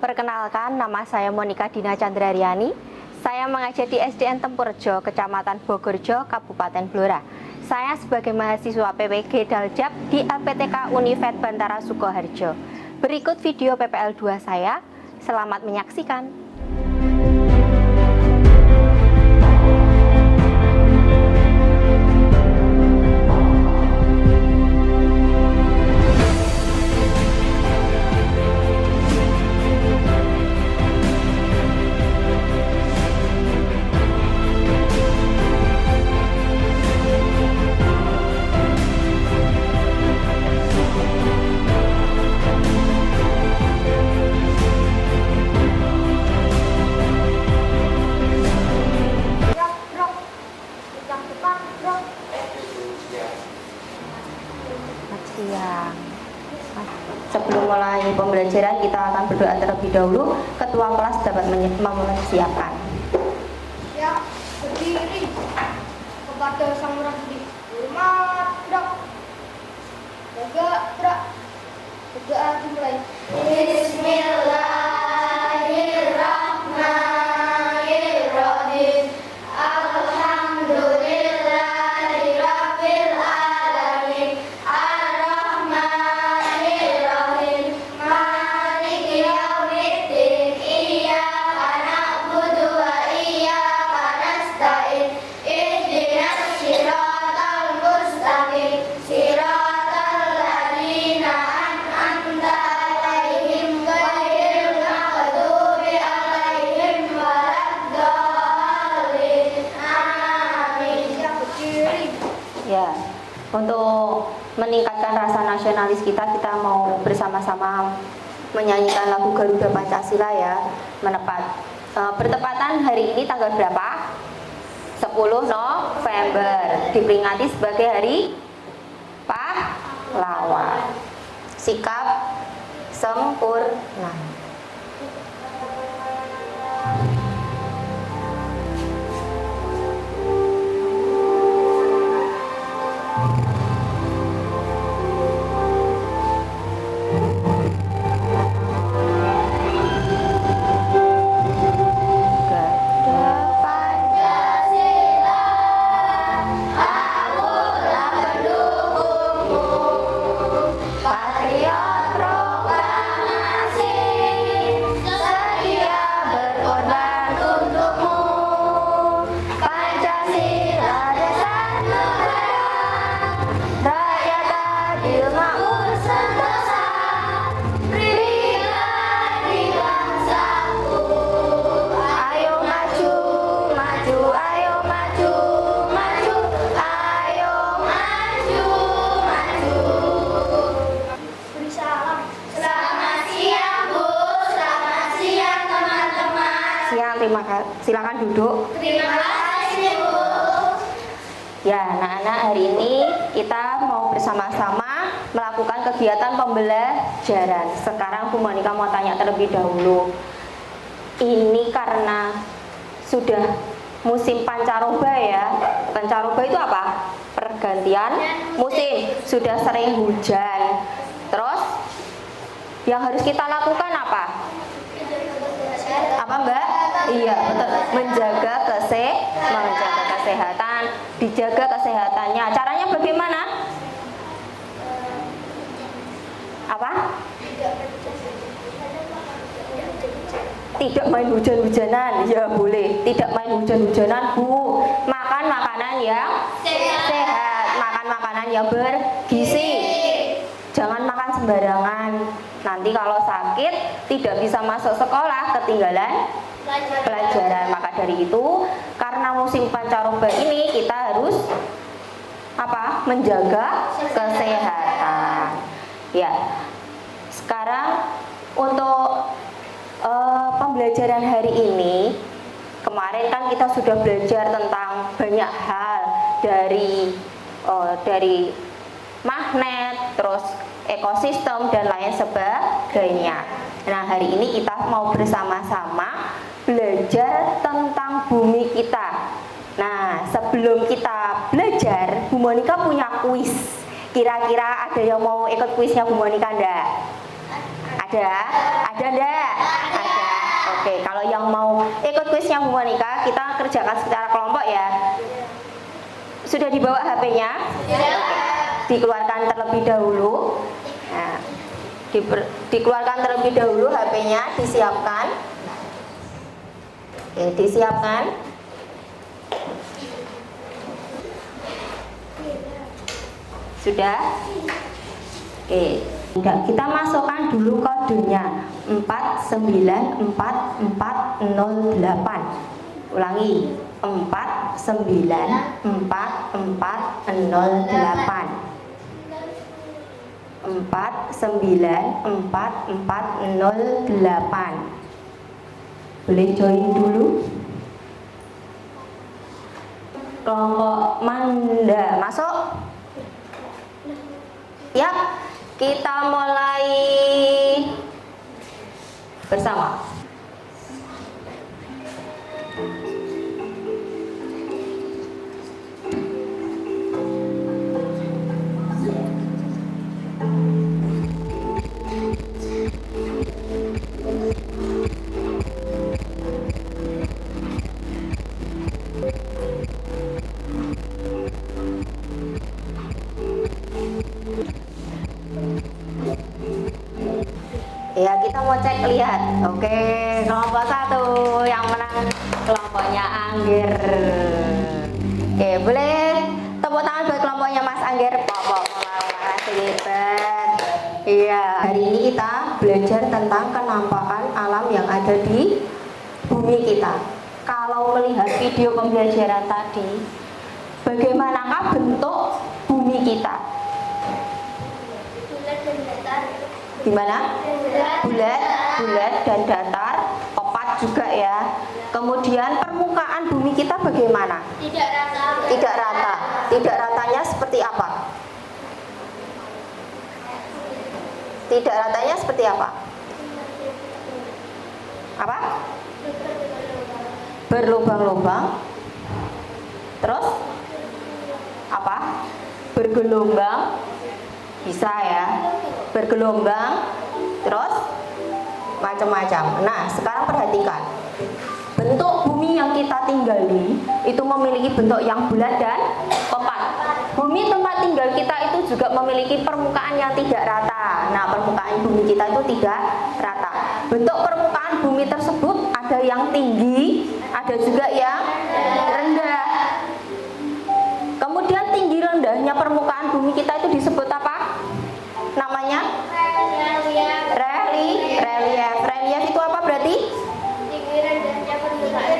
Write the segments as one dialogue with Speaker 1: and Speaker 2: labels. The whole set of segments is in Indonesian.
Speaker 1: Perkenalkan, nama saya Monika Dina Chandrariani. Saya mengajar di SDN Tempurrejo, Kecamatan Bogorjo, Kabupaten Blora. Saya sebagai mahasiswa PPG Daljab di LPTK Univet Bantara Sukoharjo. Berikut video PPL 2 saya. Selamat menyaksikan. Siang. Sebelum mulai pembelajaran, kita akan berdoa terlebih dahulu. Ketua kelas dapat mempersiapkan.
Speaker 2: Ya, berdiri kepada Sang Merah Putih. Hormat, gerak. Jaga, gerak. Berdoa dimulai. Bismillahirrahmanirrahim. Alhamdulillahirabbil alamin. Ar-Rahmanirrahim. Maliki yaumiddin. Iyyaka na'budu wa iyyaka nasta'in. Ihdinas siratal mustaqim. Siratal ladzina an'amta 'alaihim ghairil maghdubi 'alaihim waladdallin. Amin. Ya, berdiri.
Speaker 1: Ya, untuk meningkatkan rasa nasionalis kita mau bersama-sama menyanyikan lagu Garuda Pancasila ya. Bertepatan hari ini tanggal berapa? 10 November, diperingati sebagai Hari Pahlawan. Sikap sempurna.
Speaker 2: Patriot proklamasi, sedia berkorban untukmu. Pancasila dasar negara, rakyat adil makmur sentosa, pribadi bangsaku. Ayo maju, maju, ayo maju, maju, ayo maju, maju. Beri salam. Selamat siang Bu, selamat siang teman-teman.
Speaker 1: Siang, terima kasih. Silakan duduk.
Speaker 2: Terima kasih Bu.
Speaker 1: Ya, anak-anak, hari ini kita mau bersama-sama melakukan kegiatan pembelajaran. Sekarang Bu Monika mau tanya terlebih dahulu. Ini karena sudah musim pancaroba ya. Pancaroba itu apa? Pergantian musim. Sudah sering hujan. Terus yang harus kita lakukan apa? Apa Mbak? Iya, betul. Menjaga kesehatan, dijaga kesehatannya. Caranya bagaimana? Apa? Tidak main hujan-hujanan. Ya boleh. Tidak main hujan-hujanan, Bu. Makan makanan yang sehat, makan makanan yang bergizi. Jangan makan sembarangan. Nanti kalau sakit tidak bisa masuk sekolah, ketinggalan pelajaran. Maka dari itu, karena musim pancaroba ini kita harus apa? Menjaga kesehatan. Ya. Sekarang untuk pembelajaran hari ini, kemarin kan kita sudah belajar tentang banyak hal dari magnet, terus ekosistem dan lain sebagainya. Nah, hari ini kita mau bersama-sama belajar tentang bumi kita. Nah, sebelum kita belajar, Bu Monika punya kuis. Kira-kira ada yang mau ikut kuisnya Bu Monika enggak? Ada? Ada enggak? Oke, kalau yang mau ikut kuisnya Bu Monika, kita kerjakan secara kelompok ya. Sudah dibawa HP-nya? Oke. Dikeluarkan terlebih dahulu. Nah, dikeluarkan terlebih dahulu HP-nya, disiapkan. Oke, disiapkan. Sudah? Oke. Kita masukkan dulu kodenya 494408. Ulangi, 494408. 494408. Boleh join dulu. Kelompok Manda masuk. Yap, kita mulai bersama. Ya, kita mau cek lihat. Oke, kelompok 1 yang menang kelompoknya Angger. Oke, boleh tepuk tangan buat kelompoknya Mas Angger. Pokok makasih hebat. Iya, hari ini kita belajar tentang kenampakan alam yang ada di bumi kita. Kalau melihat video pembelajaran tadi, bagaimanakah bentuk bumi kita? Gimana? Bulat dan datar, opat juga ya. Kemudian permukaan bumi kita bagaimana?
Speaker 2: Tidak rata.
Speaker 1: Tidak rata. Tidak ratanya seperti apa? Tidak ratanya seperti apa? Apa? Berlubang-lubang. Terus? Apa? Bergelombang. Bisa ya. Bergelombang. Terus? Macam-macam. Nah, sekarang perhatikan. Bentuk bumi yang kita tinggali itu memiliki bentuk yang bulat dan opat. Bumi tempat tinggal kita itu juga memiliki permukaan yang tidak rata. Nah, permukaan bumi kita itu tidak rata. Bentuk permukaan bumi tersebut ada yang tinggi, ada juga yang rendah. Kemudian tinggi rendahnya permukaan bumi kita itu disebut apa? Namanya? Relief. Relief itu apa berarti?
Speaker 2: Tinggi rendahnya permukaan.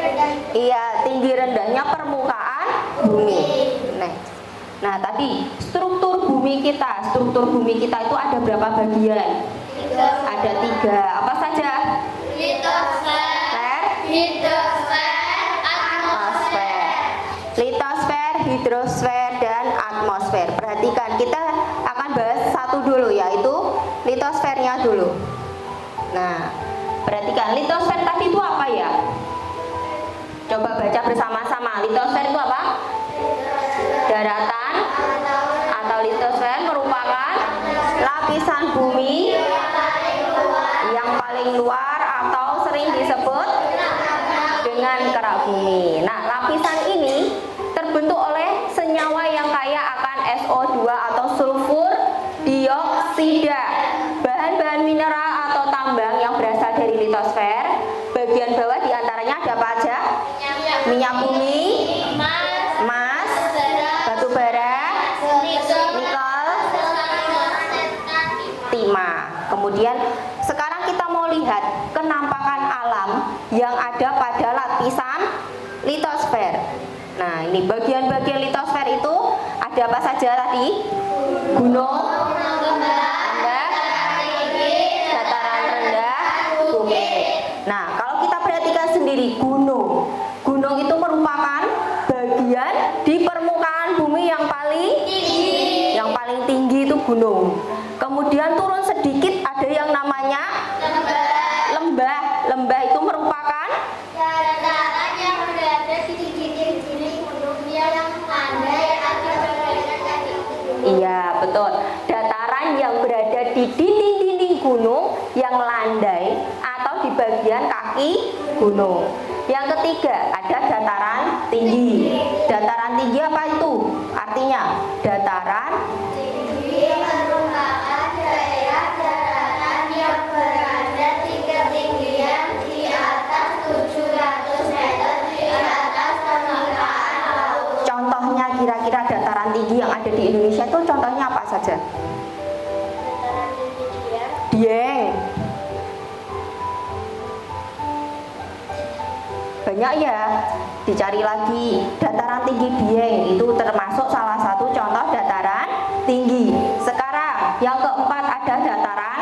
Speaker 1: Iya, tinggi rendahnya permukaan bumi. Nah, tadi struktur bumi kita itu ada berapa bagian? Ada 3. Apa saja?
Speaker 2: Litosfer, hidrosfer, atmosfer.
Speaker 1: Litosfer, hidrosfer, dan atmosfer. Perhatikan, kita akan bahas satu dulu, yaitu litosfernya dulu. Nah, perhatikan, litosfer tadi itu apa ya? Coba baca bersama-sama. Litosfer itu apa? Daratan atau litosfer merupakan lapisan bumi yang paling luar atau sering disebut dengan kerak bumi. Nah, lapisan ini terbentuk oleh senyawa yang kaya akan SO2 atau sulfur dioksida, bahan-bahan mineral atau tambang yang berasal dari litosfer. Bagian bawah diantaranya ada apa aja? Minyak bumi, emas, batu bara, nikel, timah. Kemudian sekarang kita mau lihat kenampakan alam yang ada pada lapisan litosfer. Nah, ini bagian-bagian litosfer itu ada apa saja tadi? Gunung, lembah, dataran rendah, bukit. Nah, kalau kita perhatikan sendiri gunung itu merupakan bagian di permukaan bumi yang paling tinggi itu gunung. Kemudian turun sedikit ada yang namanya lembah. Lembah itu merupakan
Speaker 2: dataran yang berada di dinding-dinding gunung yang landai atau berada di
Speaker 1: Iya, betul. Dataran yang berada di dinding-dinding gunung yang landai atau di di bagian kaki gunung. Yang ketiga, ada dataran tinggi. Dataran tinggi apa itu? Artinya, dataran
Speaker 2: tinggi merupakan daerah daratan yang berada di ketinggian di atas 700 meter di atas permukaan laut.
Speaker 1: contohnya kira-kira dataran tinggi yang ada di Indonesia itu contohnya apa saja?
Speaker 2: Dataran tinggi
Speaker 1: Dieng. Banyak ya, dicari lagi. Dataran tinggi Dieng itu termasuk salah satu contoh dataran tinggi. Sekarang yang keempat ada dataran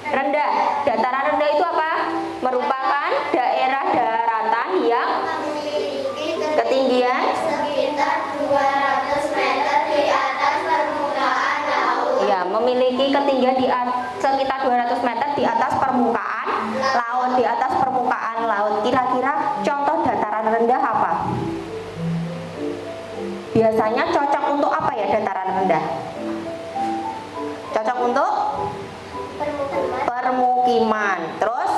Speaker 1: rendah. Dataran rendah itu apa? Merupakan daerah daratan yang
Speaker 2: memiliki
Speaker 1: ketinggian
Speaker 2: sekitar 200 meter di atas permukaan laut.
Speaker 1: ya, memiliki ketinggian sekitar 200 meter di atas permukaan laut. Di atas permukaan laut, kira-kira contoh dataran rendah apa? Biasanya cocok untuk apa ya dataran rendah? Cocok untuk permukiman. Terus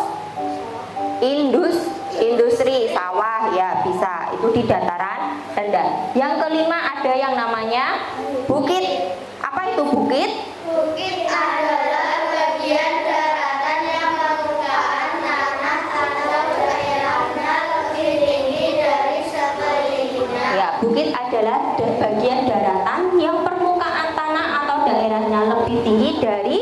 Speaker 1: industri sawah ya bisa, itu di dataran rendah. Yang kelima ada yang namanya bukit. Apa itu bukit?
Speaker 2: Bukit adalah bagian daratan yang permukaan tanah atau daerahnya lebih tinggi dari sekelilingnya.
Speaker 1: Ya, bukit adalah bagian daratan yang permukaan tanah atau daerahnya lebih tinggi dari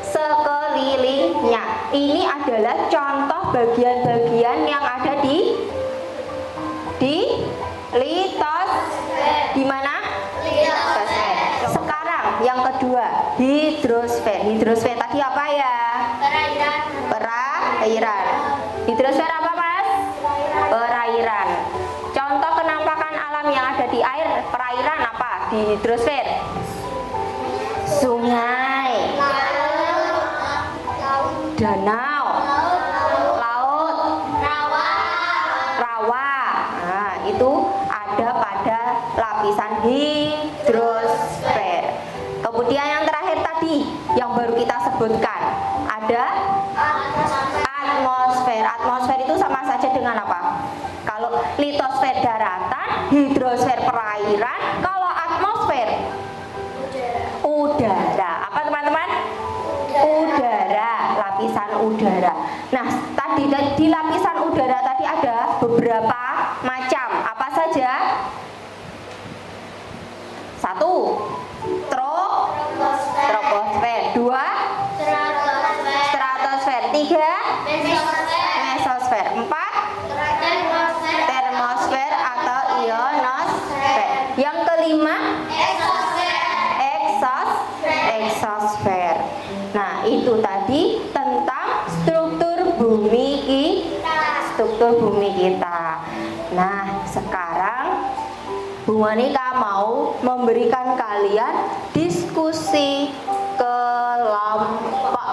Speaker 1: sekelilingnya. Ini adalah contoh bagian-bagian yang ada di litosfer. Di mana? Litosfer. Sekarang yang kedua, hidrosfer. Hidrosfer tadi apa ya? Perairan. Hidrosfer apa, Mas? Perairan. Contoh kenampakan alam yang ada di air perairan apa? Di hidrosfer? Sungai, danau, laut, rawa. Nah, itu ada pada lapisan hidrosfer. Kemudian yang terakhir tadi yang baru kita sebutkan ada atmosfer. Atmosfer itu sama saja dengan apa? Kalau litosfer daratan, hidrosfer perairan, kalau atmosfer udara. Apa teman-teman? Udara, lapisan udara. Nah, tadi di lapisan udara tadi ada beberapa macam. Apa saja? Satu, troposfer. Dua, stratosfer. Tiga, mesosfer. Empat, termosfer atau ionosfer. Yang kelima, eksosfer. Nah, itu tadi tentang struktur bumi kita. Nah, sekarang Bu Monika mau memberikan kalian diskusi kelompok.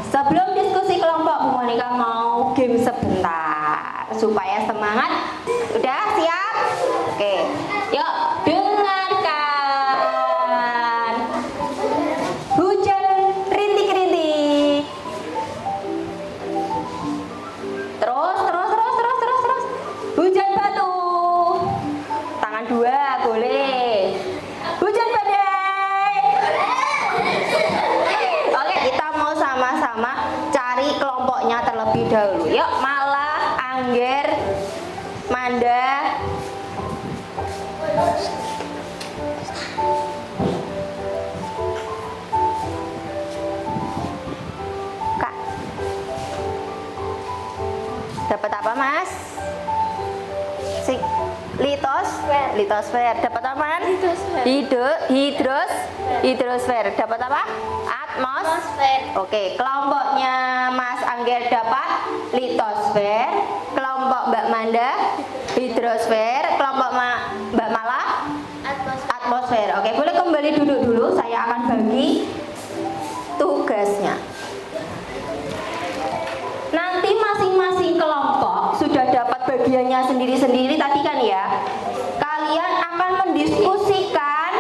Speaker 1: Sebelum diskusi kelompok, Bu Monika mau game sebentar supaya semangat. Udah siap? Oke, yuk dengarkan. Hujan rintik-rintik. Terus. Hujan batu. Tangan dua boleh. Hujan badai. Oke, kita mau sama-sama cari kelompoknya terlebih dahulu. Yuk, Mala, Angger, Manda. Kak. Dapat apa, Mas? Litosfer. Dapat apa? Hidrosfer. Dapat apa? Atmosfer. Oke, kelompoknya Mas Angger dapat litosfer, kelompok Mbak Manda hidrosfer, kelompok Mbak Mala atmosfer. Oke, boleh kembali duduk dulu. Saya akan bagi tugasnya. Nanti masing-masing kelompok sudah dapat bagiannya sendiri-sendiri tadi kan ya. Kalian akan mendiskusikan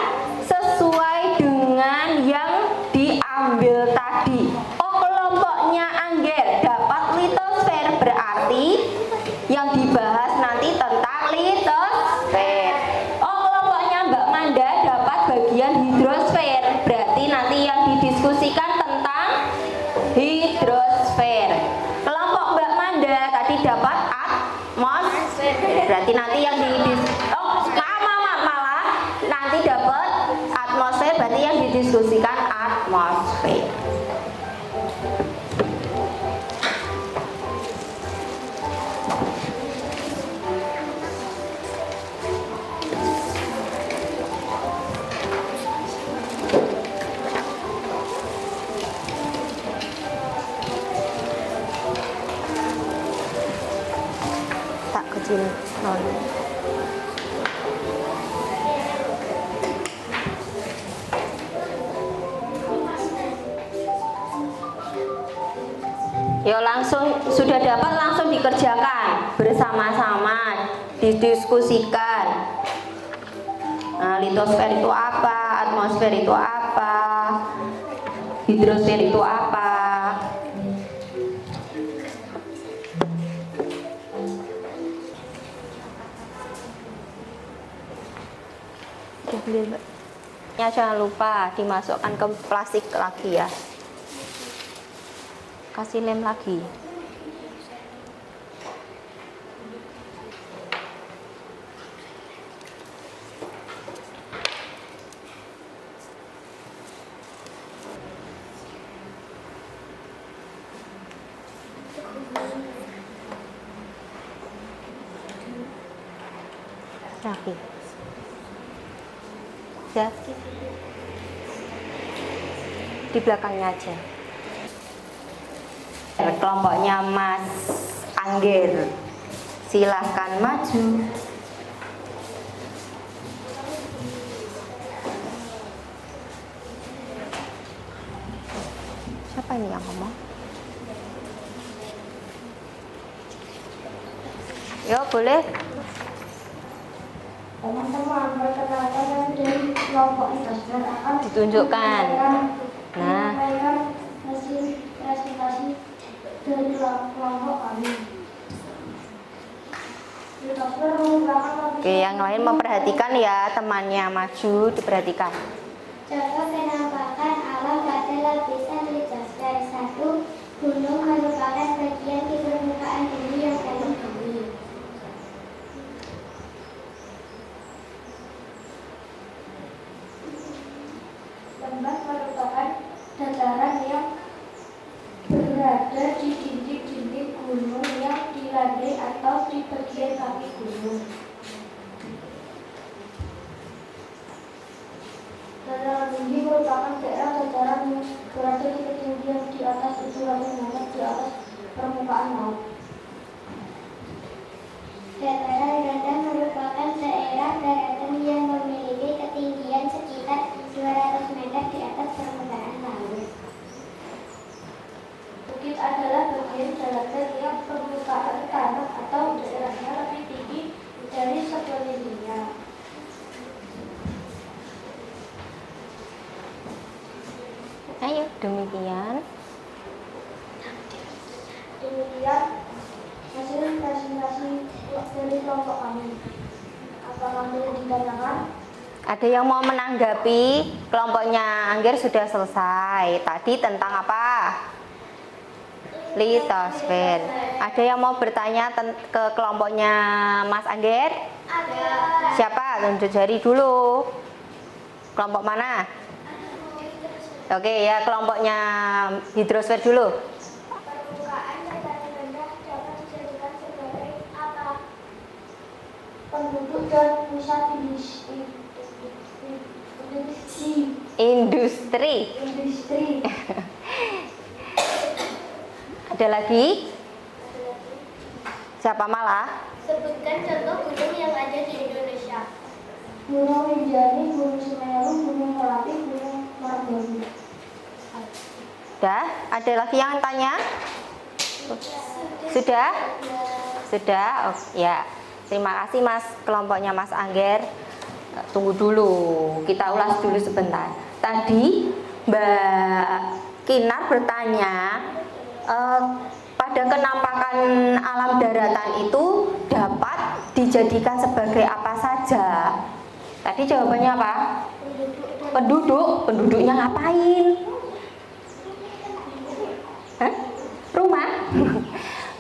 Speaker 1: sesuai dengan yang diambil tadi. Oh, kelompoknya Angger dapat litosfer, berarti berarti nanti yang malah nanti dapat atmosfer, berarti yang didiskusikan atmosfer. Tak kecil nol. Yo langsung sudah dapat langsung dikerjakan bersama-sama, didiskusikan. Nah, litosfer itu apa? Atmosfer itu apa? Hidrosfer itu apa? Ya, jangan lupa dimasukkan ke plastik lagi ya. Kasih lem lagi. Lagi. Ya. Di belakangnya aja. Kelompoknya Mas Angger, silahkan maju. Siapa ini yang ngomong? Yo, boleh.
Speaker 2: Teman-teman, perkenalkan dari kelompok industri akan
Speaker 1: Ditunjukkan. Nah,
Speaker 2: hasil presentasi dari kelompok kami.
Speaker 1: oke, yang lain memperhatikan ya, temannya maju, diperhatikan.
Speaker 2: Contoh penampakan alam pada lapisan litosfer. 1. Gunung merupakan bagian di permukaan bumi yang paling tinggi. Lembah merupakan dataran yang berada di dinding-dinding gunung yang di lantai atau di bagian kaki gunung. Dataran tinggi merupakan daerah dataran yang berada di ketinggian di atas 700 meter di atas permukaan laut. Dataran rendah merupakan daerah daratan yang memiliki ketinggian sekitar 200 meter di atas permukaan laut. Bukit adalah bagian daratan yang permukaan tanah atau daerahnya lebih tinggi dari sekelilingnya.
Speaker 1: Ayo, demikian.
Speaker 2: Demikian hasil presentasi dari kelompok kami. Apakah boleh ditanyakan?
Speaker 1: Ada yang mau menanggapi? Kelompoknya Angger sudah selesai. Tadi tentang apa? Litosfer. Ada yang mau bertanya ke kelompoknya Mas Angger?
Speaker 2: Ada.
Speaker 1: Siapa? Tunjuk jari dulu. Kelompok mana? Oke ya, kelompoknya hidrosfer dulu.
Speaker 2: Permukaan dataran rendah dapat dijadikan sebagai apa? Penduduk dan pusat
Speaker 1: Industri. Ada lagi? Siapa malah?
Speaker 2: Sebutkan contoh gunung yang ada di Indonesia. Gunung Rinjani, Gunung Semeru, Gunung Merapi, Gunung Marapi.
Speaker 1: Sudah? Ada lagi yang tanya? Sudah? Sudah? Oh, ya. Terima kasih Mas, kelompoknya Mas Angger. Tunggu dulu, kita ulas dulu sebentar. Tadi Mbak Kinar bertanya, pada kenampakan alam daratan itu dapat dijadikan sebagai apa saja? Tadi jawabannya apa? Penduduk. Penduduknya ngapain? Hah? Rumah?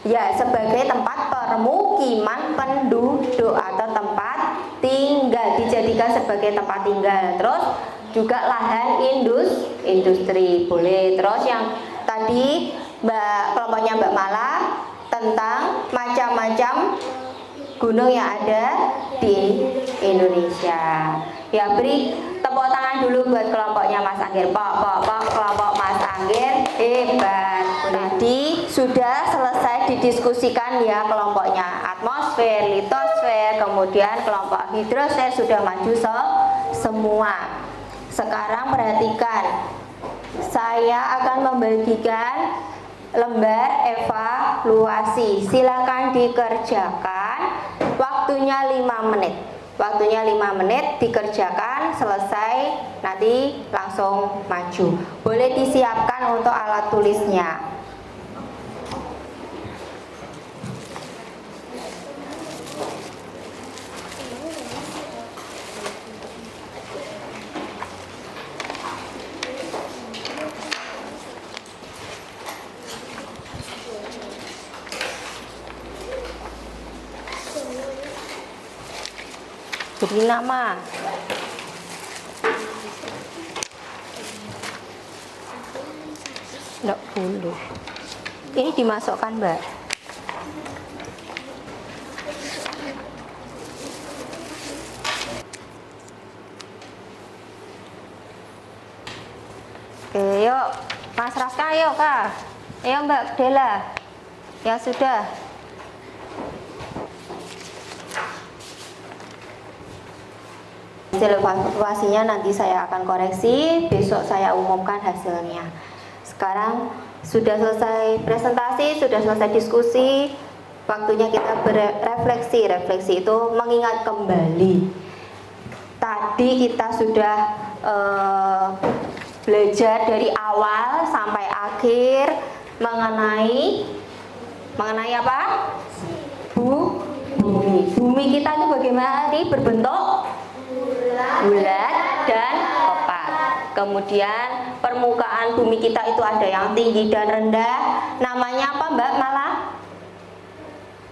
Speaker 1: Ya, sebagai tempat permukiman penduduk atau tempat tinggal, dijadikan sebagai tempat tinggal. Terus juga lahan industri boleh. Terus yang tadi kelompoknya Mbak Mala tentang macam-macam gunung yang ada di Indonesia. Ya, beri tepuk tangan dulu buat kelompoknya Mas Anggir. Kelompok Mas Anggir hebat. Tadi sudah selesai didiskusikan ya kelompoknya atmosfer, litosfer, kemudian kelompok hidrosfer sudah maju semua. Sekarang perhatikan, saya akan membagikan lembar evaluasi. Silakan dikerjakan. Waktunya 5 menit. Waktunya 5 menit dikerjakan, selesai nanti langsung maju. Boleh disiapkan untuk alat tulisnya. Beri nama. Tidak boleh. Ini dimasukkan, Mbak. Oke, yuk. Mas Raska, yuk, Kak. Ayo, Mbak Dela. Ya sudah. Hasil evaluasinya nanti saya akan koreksi, besok saya umumkan hasilnya. Sekarang sudah selesai presentasi, sudah selesai diskusi, waktunya kita berefleksi. Refleksi itu mengingat kembali. Tadi kita sudah belajar dari awal sampai akhir mengenai apa? Bumi. Bumi kita itu bagaimana nih? Berbentuk bulat dan kopat. Kemudian permukaan bumi kita itu ada yang tinggi dan rendah. Namanya apa, Mbak Mala?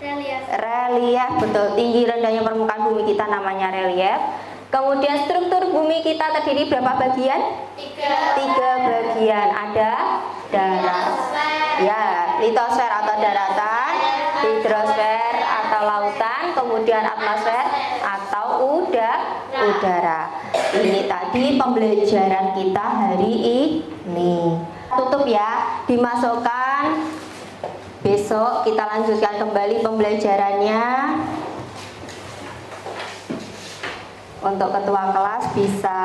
Speaker 1: Relief. Betul. Tinggi rendahnya permukaan bumi kita namanya relief. Kemudian struktur bumi kita terdiri berapa bagian? 3 bagian. Ada darat, ya, litosfer atau daratan, hidrosfer atau lautan, kemudian atmosfer atau udara. Ini tadi pembelajaran kita hari ini. Tutup ya, dimasukkan. Besok kita lanjutkan kembali pembelajarannya. Untuk ketua kelas bisa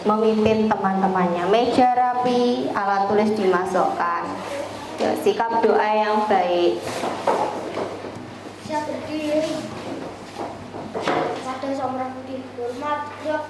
Speaker 1: memimpin teman-temannya. Meja rapi, alat tulis dimasukkan. Ya, sikap doa yang baik.
Speaker 2: Siap berdiri. Ada somrak putih hormat. Yuk.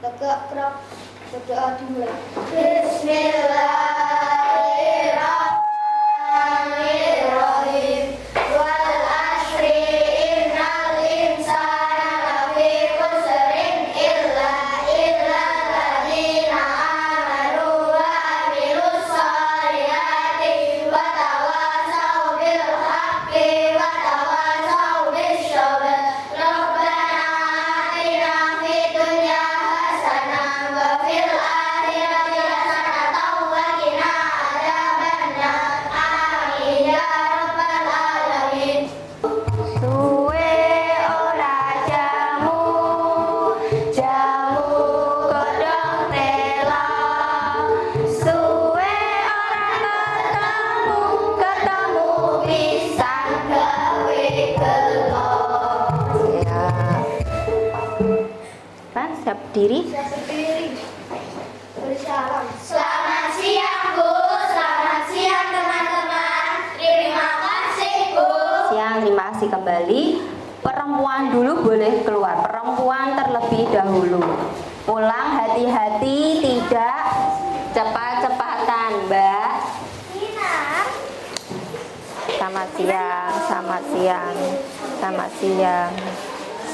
Speaker 2: Tegak gerak. Berdoa dimulai. Bismillahirrahmanirrahim. Wal asri innal insana lafi khusrin illa alladziina amanu wa amilus shalihati wa tawassaw bil haqqi wa tawassaw bis sabr. Rabbana atina fid dunya hasanah wa fil akhirati hasanah wa qina adzabannar. Amin ya rabbal alamin.
Speaker 1: Suwe ora jamu godhong tela. Suwe ora ketemu pisan gawe gelo. Ya. Kan siap diri.
Speaker 2: Siap berdiri. Beri salam. Selamat siang, Bu. Selamat siang, teman-teman. Terima kasih, Bu.
Speaker 1: Siang, terima kasih kembali. Perempuan dulu boleh keluar. Perempuan terlebih dahulu. Ulang, hati-hati, tidak cepat-cepatan, Mbak. Selamat siang, selamat siang, selamat siang,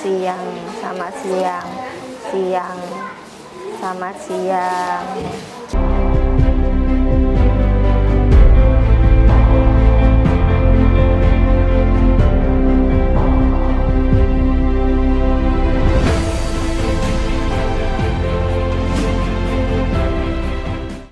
Speaker 1: siang, selamat siang, siang, selamat siang.